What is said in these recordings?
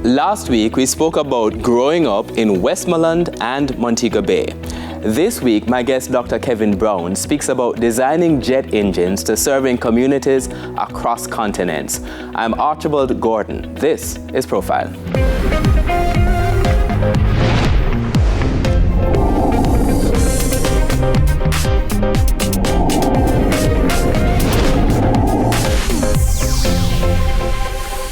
Last week, we spoke about growing up in Westmoreland and Montego Bay. This week, my guest, Dr. Kevin Brown, speaks about designing jet engines to serving communities across continents. I'm Archibald Gordon. This is Profile.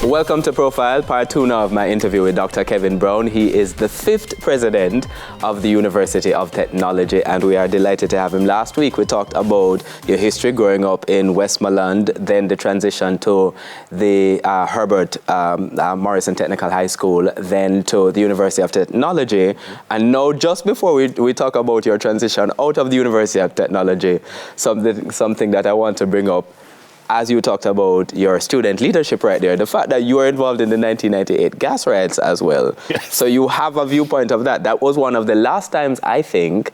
Welcome to Profile, part 2 now of my interview with Dr. Kevin Brown. He is the 5th president of the University of Technology, and we are delighted to have him. Last week, we talked about your history growing up in Westmoreland, then the transition to the Herbert Morrison Technical High School, then to the University of Technology. And now, just before we talk about your transition out of the University of Technology, something that I want to bring up, as you talked about your student leadership right there, the fact that you were involved in the 1998 gas riots as well. Yes. So you have a viewpoint of that. That was one of the last times, I think,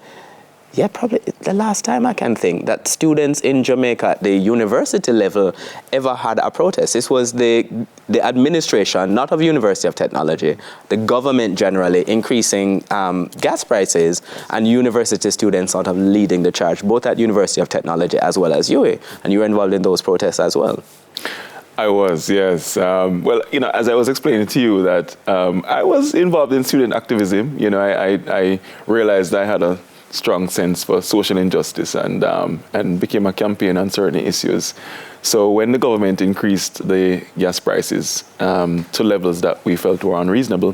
probably the last time I can think, that students in Jamaica at the university level ever had a protest. This was the administration, not of University of Technology, the government generally increasing gas prices, and university students sort of leading the charge, both at University of Technology as well as UA. And you were involved in those protests as well. I was, yes. Well, as I was explaining to you that I was involved in student activism. I realized I had a strong sense for social injustice and became a campaigner on certain issues. So when the government increased the gas prices to levels that we felt were unreasonable,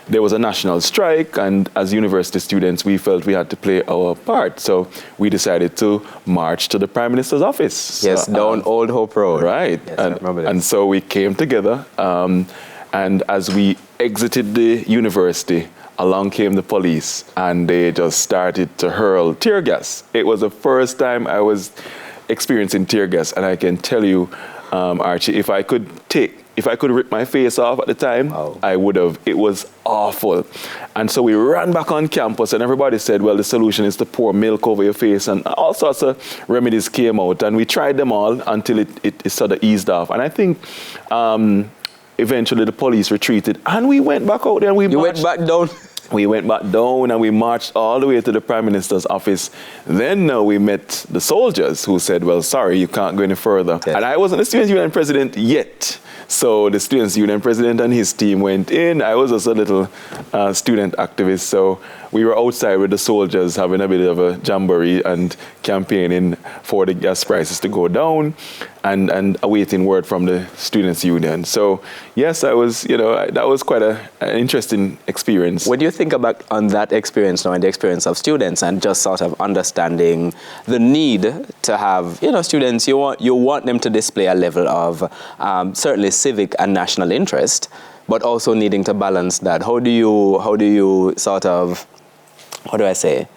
there was a national strike, and as university students, we felt we had to play our part. So we decided to march to the Prime Minister's office. Yes, down Old Hope Road. Right. Yes, I remember that. And so we came together, and as we exited the university, along came the police, and they just started to hurl tear gas. It was the first time I was experiencing tear gas, and I can tell you, Archie, if I could rip my face off at the time, wow, I would have. It was awful. And so we ran back on campus, and everybody said, well, the solution is to pour milk over your face, and all sorts of remedies came out, and we tried them all until it sort of eased off. And I think eventually the police retreated, and we went back out there, and You went back down? We went back down, and we marched all the way to the Prime Minister's office. Then we met the soldiers, who said, well, sorry, you can't go any further. Yes. And I wasn't the Students' Union president yet. So the Students' Union president and his team went in. I was just a little student activist. So we were outside with the soldiers having a bit of a jamboree and campaigning for the gas prices to go down and awaiting word from the Students' Union. So yes, I was, that was quite an interesting experience. What do you think about on that experience now and the experience of students and just sort of understanding the need to have, students, you want them to display a level of certainly civic and national interest, but also needing to balance that. How do you sort of, how do I say,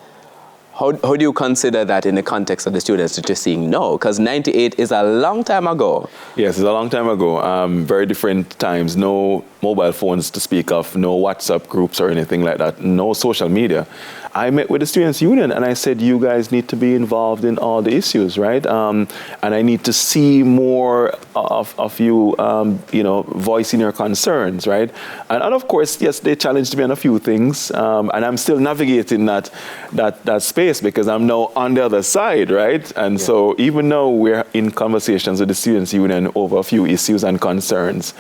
how do you consider that in the context of the students that you're seeing now? Because 98 is a long time ago. Yes, it's a long time ago. Very different times. No mobile phones to speak of, no WhatsApp groups or anything like that, no social media. I met with the Students' Union, and I said, you guys need to be involved in all the issues, right? And I need to see more of you, voicing your concerns, right? And of course, yes, they challenged me on a few things, and I'm still navigating that space because I'm now on the other side, right? And so even though we're in conversations with the Students' Union over a few issues and concerns,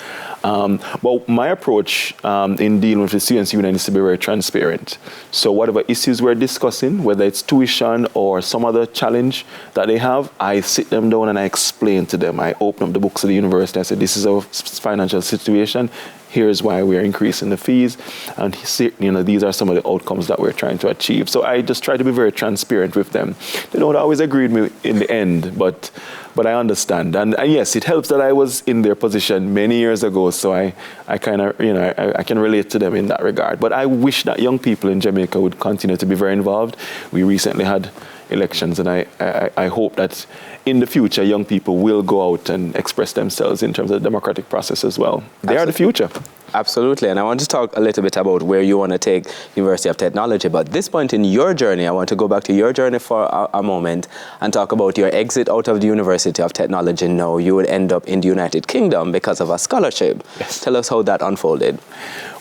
but my approach in dealing with the Students' Union is to be very transparent. So whatever issues we're discussing, whether it's tuition or some other challenge that they have, I sit them down and I explain to them. I open up the books of the university. I say, this is our financial situation. Here's why we're increasing the fees. And these are some of the outcomes that we're trying to achieve. So I just try to be very transparent with them. They don't always agree with me in the end, but I understand. And yes, it helps that I was in their position many years ago, so I kind of, I can relate to them in that regard. But I wish that young people in Jamaica would continue to be very involved. We recently had elections, and I hope that in the future, young people will go out and express themselves in terms of the democratic process as well. They are the future. Absolutely, and I want to talk a little bit about where you want to take University of Technology, but at this point in your journey, I want to go back to your journey for a moment and talk about your exit out of the University of Technology. Now, you would end up in the United Kingdom because of a scholarship. Yes. Tell us how that unfolded.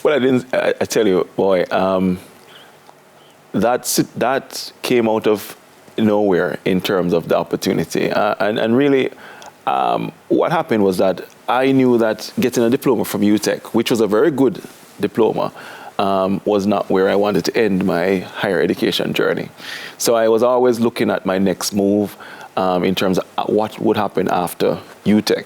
Well, I tell you, boy, that came out of nowhere in terms of the opportunity. And really, what happened was that I knew that getting a diploma from UTech, which was a very good diploma, was not where I wanted to end my higher education journey. So I was always looking at my next move in terms of what would happen after UTech.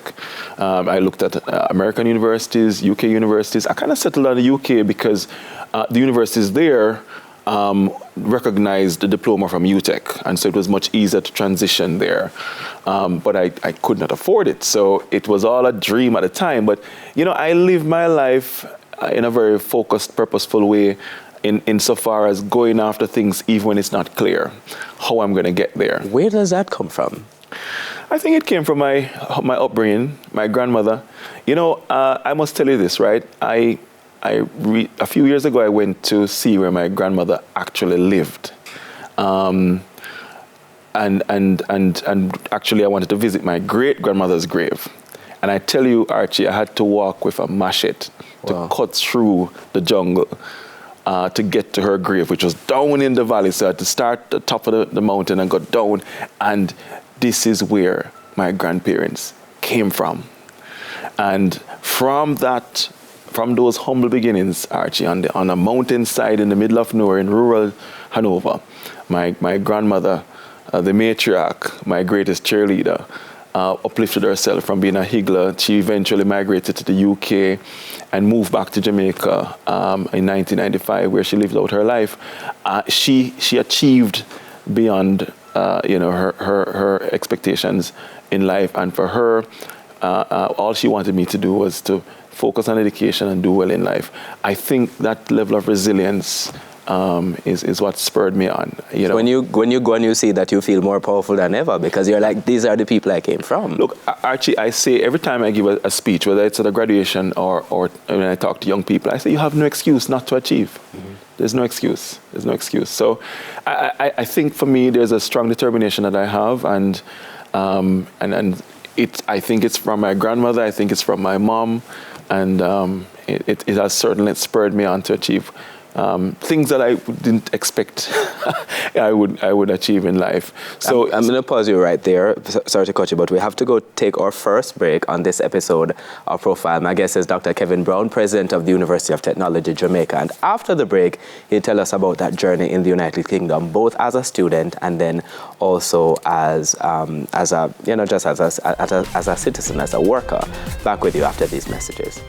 I looked at American universities, UK universities. I kind of settled on the UK because the universities there recognized the diploma from UTech, and so it was much easier to transition there. But I could not afford it, so it was all a dream at the time. But I live my life in a very focused, purposeful way, insofar as going after things even when it's not clear how I'm going to get there. Where does that come from? I think it came from my upbringing, my grandmother. I must tell you this, right? A few years ago, I went to see where my grandmother actually lived. And actually, I wanted to visit my great-grandmother's grave. And I tell you, Archie, I had to walk with a machete to cut through the jungle to get to her grave, which was down in the valley. So I had to start at the top of the mountain and go down. And this is where my grandparents came from. And from those humble beginnings, Archie, on a mountainside in the middle of nowhere in rural Hanover, my grandmother, the matriarch, my greatest cheerleader, uplifted herself from being a higgler. She eventually migrated to the UK and moved back to Jamaica in 1995, where she lived out her life. She achieved beyond her expectations in life, and for her, all she wanted me to do was to focus on education and do well in life. I think that level of resilience is what spurred me on. When you go and you see that, you feel more powerful than ever, because you're like, these are the people I came from. Look, Archie, I say every time I give a speech, whether it's at a graduation or when I talk to young people, I say you have no excuse not to achieve. Mm-hmm. There's no excuse. There's no excuse. So I think for me, there's a strong determination that I have, and I think it's from my grandmother. I think it's from my mom. And it has certainly spurred me on to achieve things that I didn't expect I would achieve in life. So I'm going to pause you right there. Sorry to cut you, but we have to go take our first break on this episode of Profile. My guest is Dr. Kevin Brown, President of the University of Technology, Jamaica. And after the break, he'll tell us about that journey in the United Kingdom, both as a student and then also as a citizen, as a worker. Back with you after these messages.